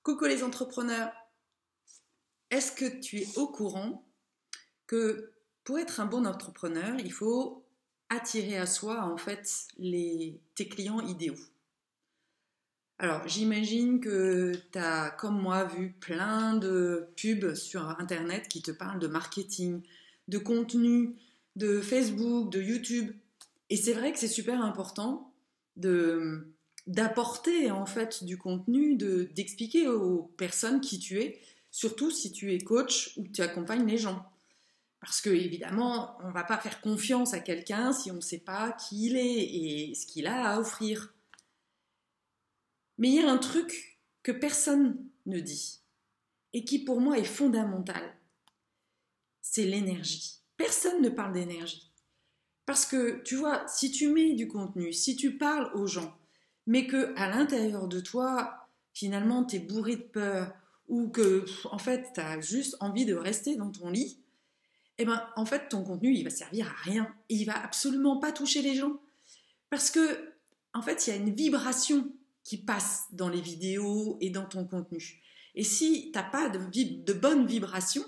Coucou les entrepreneurs, est-ce que tu es au courant que pour être un bon entrepreneur, il faut attirer à soi en fait tes clients idéaux? Alors j'imagine que tu as comme moi vu plein de pubs sur internet qui te parlent de marketing, de contenu, de Facebook, de YouTube. Et c'est vrai que c'est super important de d'apporter en fait du contenu, d'expliquer aux personnes qui tu es, surtout si tu es coach ou que tu accompagnes les gens. Parce que évidemment, on ne va pas faire confiance à quelqu'un si on ne sait pas qui il est et ce qu'il a à offrir. Mais il y a un truc que personne ne dit et qui pour moi est fondamental, c'est l'énergie. Personne ne parle d'énergie. Parce que tu vois, si tu mets du contenu, si tu parles aux gens, mais que à l'intérieur de toi, finalement, tu es bourré de peur ou que en fait, tu as juste envie de rester dans ton lit, eh ben en fait, ton contenu, il va servir à rien et il va absolument pas toucher les gens parce que en fait, il y a une vibration qui passe dans les vidéos et dans ton contenu. Et si tu n'as pas de bonne vibration,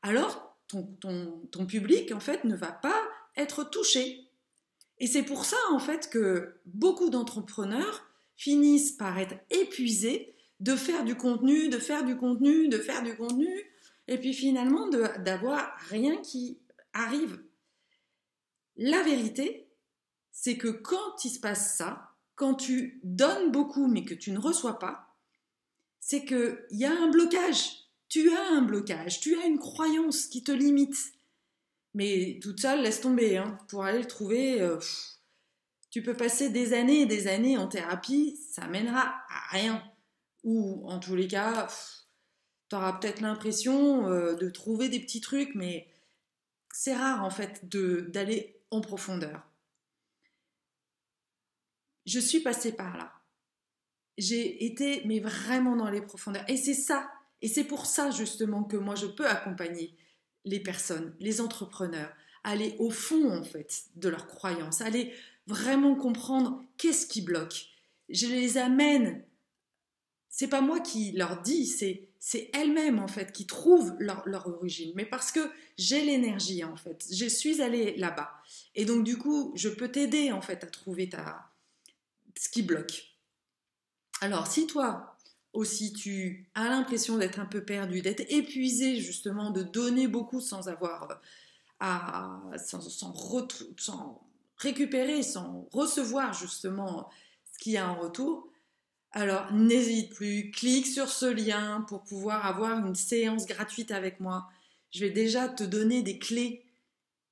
alors ton public en fait ne va pas être touché. Et c'est pour ça en fait que beaucoup d'entrepreneurs finissent par être épuisés de faire du contenu, de faire du contenu, de faire du contenu, et puis finalement d'avoir rien qui arrive. La vérité, c'est que quand il se passe ça, quand tu donnes beaucoup mais que tu ne reçois pas, c'est qu'il y a un blocage. Tu as un blocage, tu as une croyance qui te limite. Mais toute seule, laisse tomber. Hein. Pour aller le trouver, tu peux passer des années et des années en thérapie, ça mènera à rien. Ou en tous les cas, tu auras peut-être l'impression de trouver des petits trucs, mais c'est rare en fait d'aller en profondeur. Je suis passée par là. J'ai été mais vraiment dans les profondeurs. Et c'est ça, et c'est pour ça justement que moi je peux accompagner les personnes, les entrepreneurs, aller au fond en fait de leurs croyances, aller vraiment comprendre qu'est-ce qui bloque. Je les amène, c'est pas moi qui leur dis, c'est elles-mêmes en fait qui trouvent leur origine, mais parce que j'ai l'énergie en fait, je suis allée là-bas. Et donc du coup, je peux t'aider en fait à trouver ce qui bloque. Alors, si toi aussi tu as l'impression d'être un peu perdu, d'être épuisé justement, de donner beaucoup sans avoir sans récupérer, sans recevoir justement ce qu'il y a en retour, alors n'hésite plus, clique sur ce lien pour pouvoir avoir une séance gratuite avec moi. Je vais déjà te donner des clés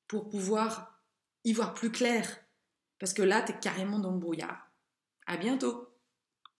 pour pouvoir y voir plus clair, parce que là, tu es carrément dans le brouillard. À bientôt!